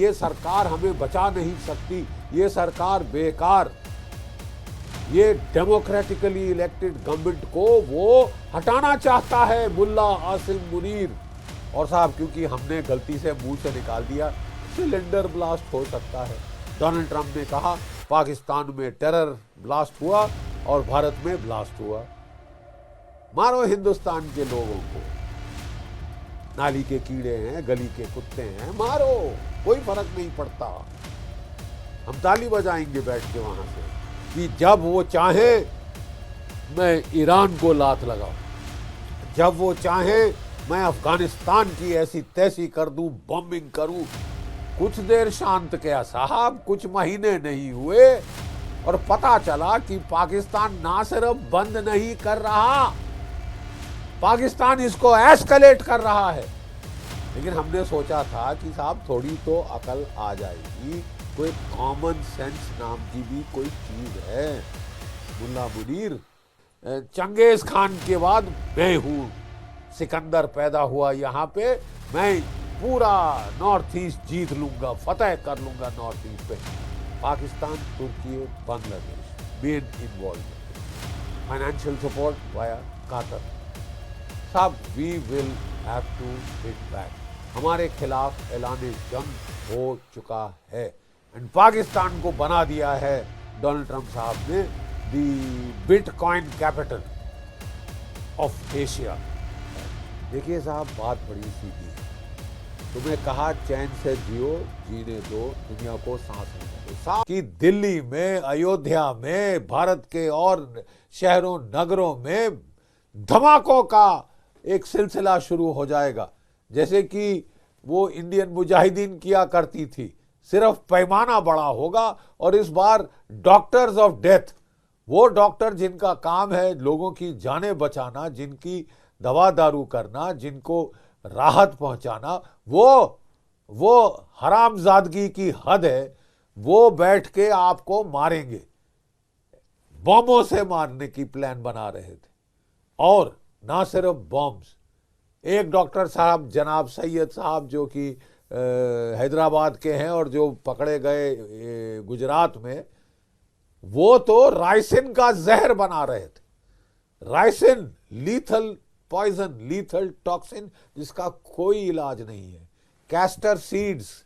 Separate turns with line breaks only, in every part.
ये सरकार हमें बचा नहीं सकती, ये सरकार बेकार, ये डेमोक्रेटिकली इलेक्टेड गवर्नमेंट को वो हटाना चाहता है मुल्ला आसिम मुनीर। और साहब क्योंकि हमने गलती से मुंह से निकाल दिया, सिलेंडर ब्लास्ट हो सकता है। डोनाल्ड ट्रंप ने कहा पाकिस्तान में टेरर ब्लास्ट हुआ और भारत में ब्लास्ट हुआ। मारो हिंदुस्तान के लोगों को, नाली के कीड़े हैं, गली के कुत्ते हैं, मारो, कोई फर्क नहीं पड़ता। हम ताली बजाएंगे बैठ के वहां से कि जब वो चाहे मैं ईरान को लात लगाऊं, जब वो चाहे मैं अफगानिस्तान की ऐसी तैसी कर दूं, बॉम्बिंग करूं। कुछ देर शांत किया साहब, कुछ महीने नहीं हुए और पता चला कि पाकिस्तान ना सिर्फ बंद नहीं कर रहा, पाकिस्तान इसको एस्केलेट कर रहा है। लेकिन हमने सोचा था कि साहब थोड़ी तो अकल आ जाएगी, कोई कॉमन सेंस नाम की भी कोई चीज है। मुल्ला मुनीर, चंगेज खान के बाद मैं हूं, सिकंदर पैदा हुआ यहाँ पे, मैं पूरा नॉर्थ ईस्ट जीत लूंगा, फतेह कर लूंगा नॉर्थ ईस्ट पे। पाकिस्तान, तुर्की, Bangladesh main involvement, financial support via Qatar. साहब we will have to hit back, हमारे खिलाफ ऐलान जंग हो चुका है एंड पाकिस्तान को बना दिया है डोनाल्ड ट्रंप साहब ने दी बिटकॉइन कैपिटल ऑफ एशिया। देखिए साहब बात बड़ी सीधी है, तुम्हें कहा चैन से जियो, जीने दो, दुनिया को सांस लेने दो। साहब कि दिल्ली में, अयोध्या में, भारत के और शहरों नगरों में धमाकों का एक सिलसिला शुरू हो जाएगा, जैसे कि वो इंडियन मुजाहिदीन किया करती थी, सिर्फ पैमाना बड़ा होगा। और इस बार डॉक्टर्स ऑफ डेथ, वो डॉक्टर जिनका काम है लोगों की जानें बचाना, जिनकी दवा दारू करना, जिनको राहत पहुंचाना, वो हरामजादगी की हद है, वो बैठ के आपको मारेंगे, बॉम्बों से मारने की प्लान बना रहे थे। और ना सिर्फ बॉम्ब्स, एक डॉक्टर साहब जनाब सैयद साहब जो कि हैदराबाद के हैं और जो पकड़े गए गुजरात में, वो तो राइसिन का जहर बना रहे थे। Ricin lethal poison, lethal toxin, जिसका कोई इलाज नहीं है। कैस्टर सीड्स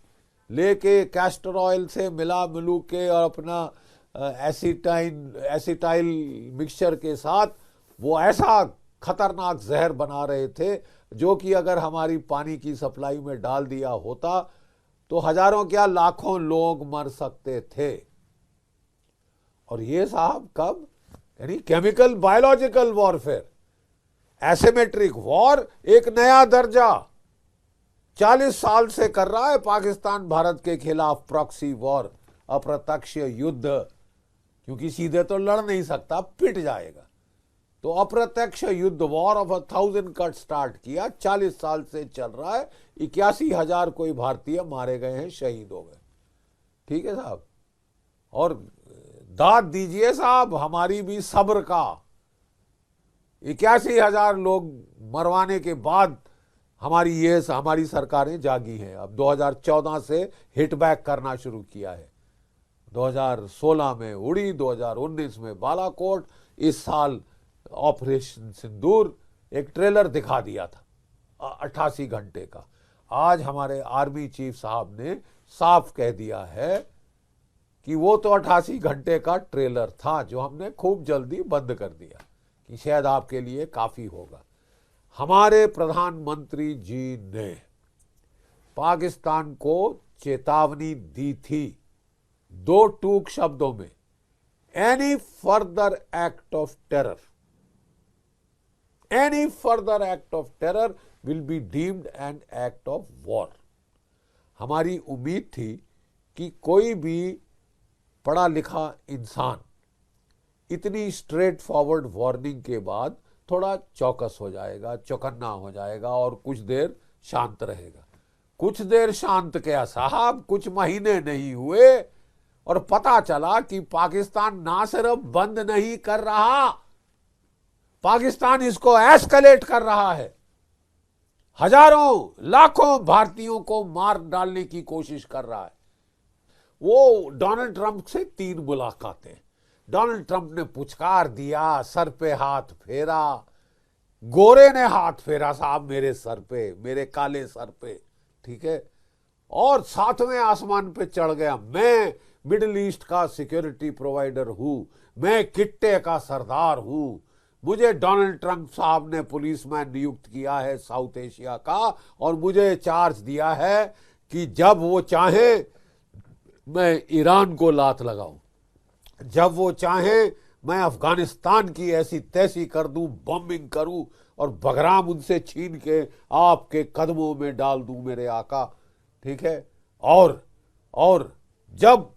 लेके कैस्टर ऑयल से मिला मिलू के और अपना एसिटाइल मिक्सचर के साथ वो ऐसा खतरनाक जहर बना रहे थे जो कि अगर हमारी पानी की सप्लाई में डाल दिया होता तो हजारों क्या लाखों लोग मर सकते थे। और ये साहब कब, यानी chemical biological warfare, asymmetric war, एक नया दर्जा 40 साल से कर रहा है पाकिस्तान भारत के खिलाफ प्रॉक्सी वॉर, अप्रत्यक्ष युद्ध, क्योंकि सीधे तो लड़ नहीं सकता, पिट जाएगा। तो अप्रत्यक्ष युद्ध, वॉर ऑफ 1000 कट स्टार्ट किया, 40 साल से चल रहा है। 81,000 कोई भारतीय मारे गए हैं, शहीद हो गए। ठीक है साहब, और दाद दीजिए साहब हमारी भी सब्र का। 81,000 लोग मरवाने के बाद हमारी सरकारें जागी हैं। अब 2014 से हिट बैक करना शुरू किया है, 2016 में उड़ी, 2019 में बालाकोट, इस साल ऑपरेशन सिंदूर, एक ट्रेलर दिखा दिया था 88 घंटे का। आज हमारे आर्मी चीफ साहब ने साफ कह दिया है कि वो तो 88 घंटे का ट्रेलर था जो हमने खूब जल्दी बंद कर दिया, कि शायद आपके लिए काफी होगा। हमारे प्रधानमंत्री जी ने पाकिस्तान को चेतावनी दी थी 2 टूक शब्दों में, any further act of terror, any further act of terror will be deemed N act of war. हमारी उम्मीद थी कि कोई भी पढ़ा लिखा इंसान इतनी स्ट्रेट फॉरवर्ड वार्निंग के बाद थोड़ा चौकस हो जाएगा, चौकन्ना हो जाएगा और कुछ देर शांत रहेगा। कुछ देर शांत क्या साहब, कुछ महीने नहीं हुए और पता चला कि पाकिस्तान ना सिर्फ बंद नहीं कर रहा, पाकिस्तान इसको एस्केलेट कर रहा है। हजारों लाखों भारतीयों को मार डालने की कोशिश कर रहा है। वो डोनाल्ड ट्रंप से 3 मुलाकातें, डोनाल्ड ट्रंप ने पुचकार दिया, सर पे हाथ फेरा, गोरे ने हाथ फेरा साहब मेरे सर पे, मेरे काले सर पे, ठीक है, और 7वें आसमान पे चढ़ गया। मैं मिडिल ईस्ट का सिक्योरिटी प्रोवाइडर हूं, मैं किट्टे का सरदार हूं, मुझे डोनाल्ड ट्रंप साहब ने पुलिसमैन नियुक्त किया है साउथ एशिया का, और मुझे चार्ज दिया है कि जब वो चाहे मैं ईरान को लात लगाऊं, जब वो चाहे मैं अफगानिस्तान की ऐसी तैसी कर दूं, बॉम्बिंग करूं और बगराम उनसे छीन के आपके कदमों में डाल दूं मेरे आका, ठीक है। और जब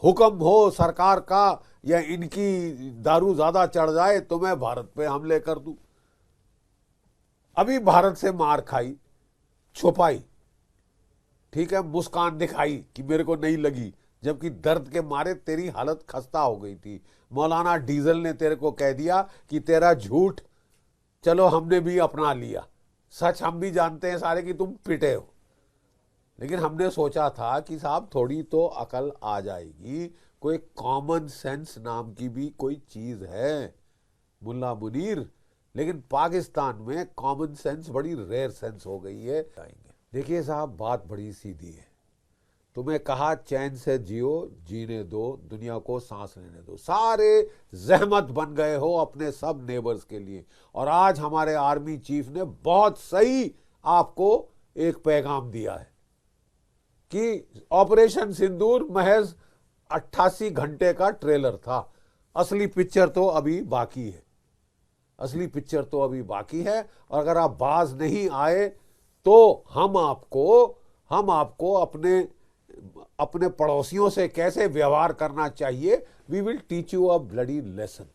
हुक्म हो सरकार का या इनकी दारू ज्यादा चढ़ जाए तो मैं भारत पे हमले कर दूं। अभी भारत से मार खाई, छुपाई, ठीक है, मुस्कान दिखाई कि मेरे को नहीं लगी, जबकि दर्द के मारे तेरी हालत खस्ता हो गई थी। मौलाना डीजल ने तेरे को कह दिया कि तेरा झूठ चलो हमने भी अपना लिया, सच हम भी जानते हैं सारे कि तुम पिटे हो, लेकिन हमने सोचा था कि साहब थोड़ी तो अकल आ जाएगी, कोई कॉमन सेंस नाम की भी कोई चीज है मुल्ला मुनीर। लेकिन पाकिस्तान में कॉमन सेंस बड़ी रेयर सेंस हो गई है। देखिए साहब, बात बड़ी सीधी है। तुम्हें कहा चैन से जियो, जीने दो, दुनिया को सांस लेने दो, सारे जहमत बन गए हो अपने सब नेबर्स के लिए। और आज हमारे आर्मी चीफ ने बहुत सही आपको एक पैगाम दिया है कि ऑपरेशन सिंदूर महज 88 घंटे का ट्रेलर था, असली पिक्चर तो अभी बाकी है, असली पिक्चर तो अभी बाकी है। और अगर आप बाज नहीं आए तो हम आपको अपने पड़ोसियों से कैसे व्यवहार करना चाहिए, we will teach you a bloody lesson.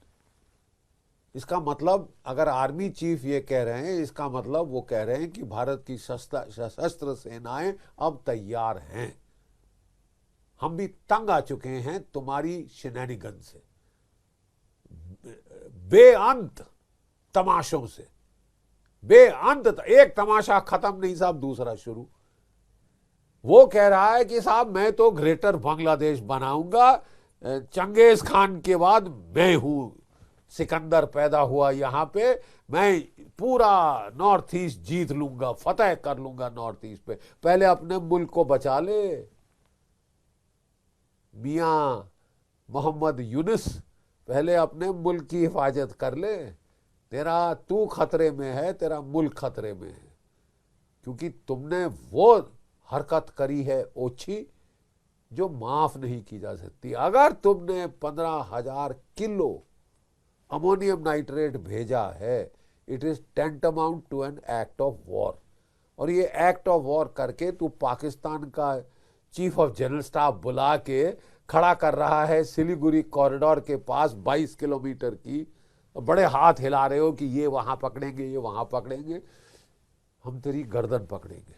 इसका मतलब, अगर आर्मी चीफ ये कह रहे हैं, इसका मतलब वो कह रहे हैं कि भारत की सशस्त्र सेनाएं अब तैयार हैं। हम भी तंग आ चुके हैं तुम्हारी शेनैनिगन से, बेअंत तमाशों से, बेअंत। एक तमाशा खत्म नहीं साहब, दूसरा शुरू। वो कह रहा है कि साहब मैं तो ग्रेटर बांग्लादेश बनाऊंगा, चंगेज खान के बाद मैं हूं, सिकंदर पैदा हुआ यहां पे, मैं पूरा नॉर्थ ईस्ट जीत लूंगा, फतेह कर लूंगा नॉर्थ ईस्ट पे। पहले अपने मुल्क को बचा ले मियां मोहम्मद यूनुस, पहले अपने मुल्क की हिफाजत कर ले। तू खतरे में है, तेरा मुल्क खतरे में है, क्योंकि तुमने वो हरकत करी है ओछी जो माफ नहीं की जा सकती। अगर तुमने 15,000 किलो अमोनियम नाइट्रेट भेजा है, it is tantamount to an act of war. और ये एक्ट ऑफ वॉर करके तू पाकिस्तान का चीफ ऑफ जनरल स्टाफ बुला के खड़ा कर रहा है सिलीगुड़ी कॉरिडोर के पास 22 किलोमीटर की, बड़े हाथ हिला रहे हो कि ये वहां पकड़ेंगे, ये वहां पकड़ेंगे। हम तेरी गर्दन पकड़ेंगे।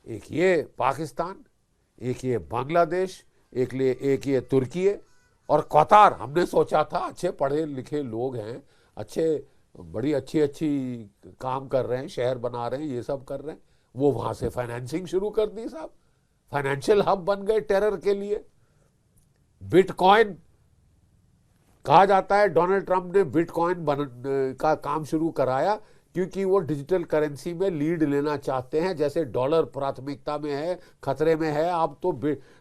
एक ये पाकिस्तान, एक ये बांग्लादेश, एक ये तुर्की और कतार। हमने सोचा था अच्छे पढ़े लिखे लोग हैं, अच्छे बड़ी अच्छी काम कर रहे हैं, शहर बना रहे हैं, ये सब कर रहे हैं। वो वहां से फाइनेंसिंग शुरू कर दी साहब, फाइनेंशियल हब बन गए टेरर के लिए। बिटकॉइन कहा जाता है डोनाल्ड ट्रंप ने बिटकॉइन का काम शुरू कराया क्योंकि वो डिजिटल करेंसी में लीड लेना चाहते हैं। जैसे डॉलर प्राथमिकता में है, खतरे में है, अब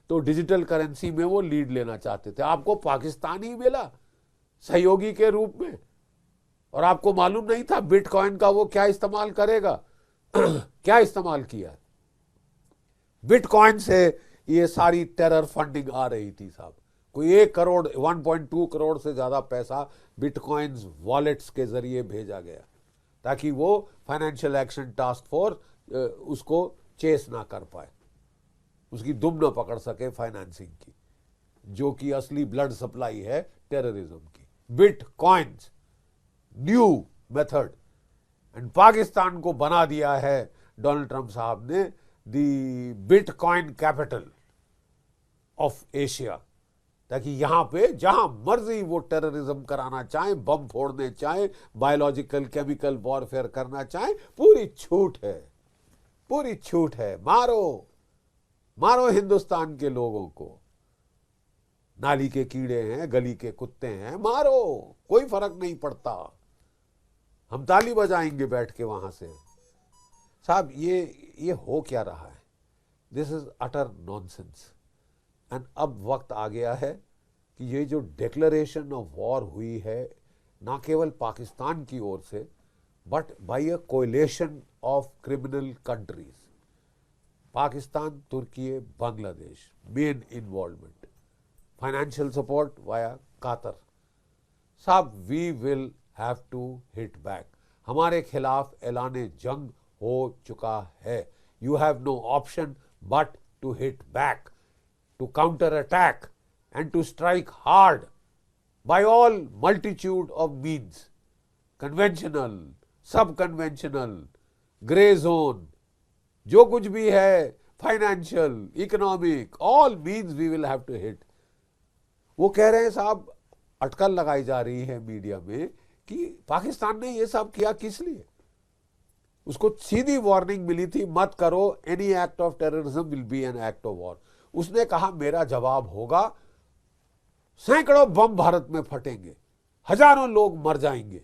तो डिजिटल करेंसी में वो लीड लेना चाहते थे। आपको पाकिस्तान ही मिला सहयोगी के रूप में, और आपको मालूम नहीं था बिटकॉइन का वो क्या इस्तेमाल करेगा। क्या इस्तेमाल किया, बिटकॉइन से ये सारी टेरर फंडिंग आ रही थी साहब। कोई 1 करोड़ 1.2 करोड़ से ज्यादा पैसा बिटकॉइंस वॉलेट्स के जरिए भेजा गया ताकि वो फाइनेंशियल एक्शन टास्क फोर्स उसको चेस ना कर पाए, उसकी दुम ना पकड़ सके फाइनेंसिंग की, जो कि असली ब्लड सप्लाई है टेररिज्म की। Bitcoins new method, and Pakistan को बना दिया है डोनाल्ड ट्रंप साहब ने the bitcoin capital of Asia, ताकि यहां पे जहां मर्जी वो टेररिज्म कराना चाहें, बम फोड़ने चाहें, बायोलॉजिकल केमिकल वॉरफेयर करना चाहें, पूरी छूट है। पूरी छूट है। मारो मारो हिंदुस्तान के लोगों को, नाली के कीड़े हैं, गली के कुत्ते हैं, मारो, कोई फर्क नहीं पड़ता, हम ताली बजाएंगे बैठ के वहां से। साहब ये हो क्या रहा है? This is utter nonsense. And अब वक्त आ गया है कि ये जो डिक्लेरेशन ऑफ वॉर हुई है ना केवल पाकिस्तान की ओर से but by a coalition of criminal countries, Pakistan, Turki, Bangladesh, main involvement, financial support via Qatar. साहब we will have to hit back. हमारे खिलाफ ऐलाने जंग हो चुका है। You have no option but to hit back, to counter attack and to strike hard by all multitude of means, conventional, sub conventional, grey zone, जो कुछ भी है, financial, economic, all means we will have to hit. वो कह रहे हैं साहब, अटकल लगाई जा रही है मीडिया में कि पाकिस्तान ने ये सब किया किस लिए? उसको सीधी वार्निंग मिली थी, मत करो, any act of terrorism will be N act of war. उसने कहा मेरा जवाब होगा, सैकड़ों बम भारत में फटेंगे, हजारों लोग मर जाएंगे,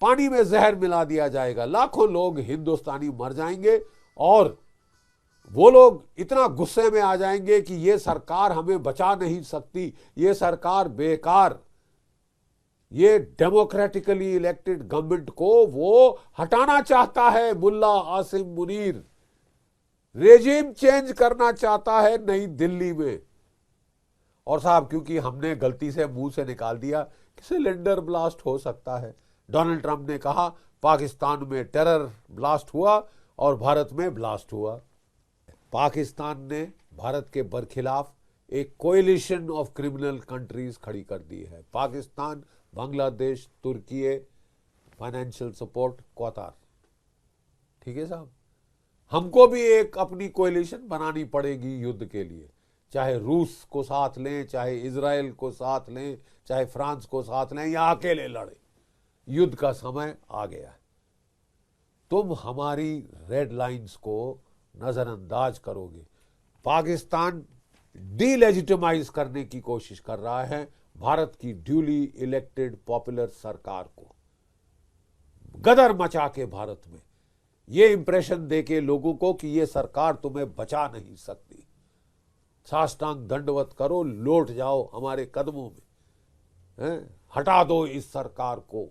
पानी में जहर मिला दिया जाएगा, लाखों लोग हिंदुस्तानी मर जाएंगे और वो लोग इतना गुस्से में आ जाएंगे कि ये सरकार हमें बचा नहीं सकती, ये सरकार बेकार, ये डेमोक्रेटिकली इलेक्टेड गवर्नमेंट को वो हटाना चाहता है। मुल्ला आसिम मुनीर रेजिम चेंज करना चाहता है नई दिल्ली में। और साहब क्योंकि हमने गलती से मुंह से निकाल दिया कि सिलेंडर ब्लास्ट हो सकता है, डोनाल्ड ट्रंप ने कहा पाकिस्तान में टेरर ब्लास्ट हुआ और भारत में ब्लास्ट हुआ। पाकिस्तान ने भारत के बरखिलाफ एक कोएलिशन ऑफ क्रिमिनल कंट्रीज खड़ी कर दी है। पाकिस्तान, बांग्लादेश, तुर्की, फाइनेंशियल सपोर्ट, कतार। ठीक है साहब, हमको भी एक अपनी कोएलिशन बनानी पड़ेगी युद्ध के लिए, चाहे रूस को साथ लें, चाहे इजराइल को साथ लें, चाहे फ्रांस को साथ लें या अकेले लड़े। युद्ध का समय आ गया है। तुम हमारी रेड लाइंस को नजरअंदाज करोगे। पाकिस्तान डीलेजिटिमाइज करने की कोशिश कर रहा है भारत की ड्यूली इलेक्टेड पॉपुलर सरकार को, गदर मचा के भारत में ये इंप्रेशन देके लोगों को कि ये सरकार तुम्हें बचा नहीं सकती। साष्टांग दंडवत करो, लौट जाओ हमारे कदमों में, हटा दो इस सरकार को।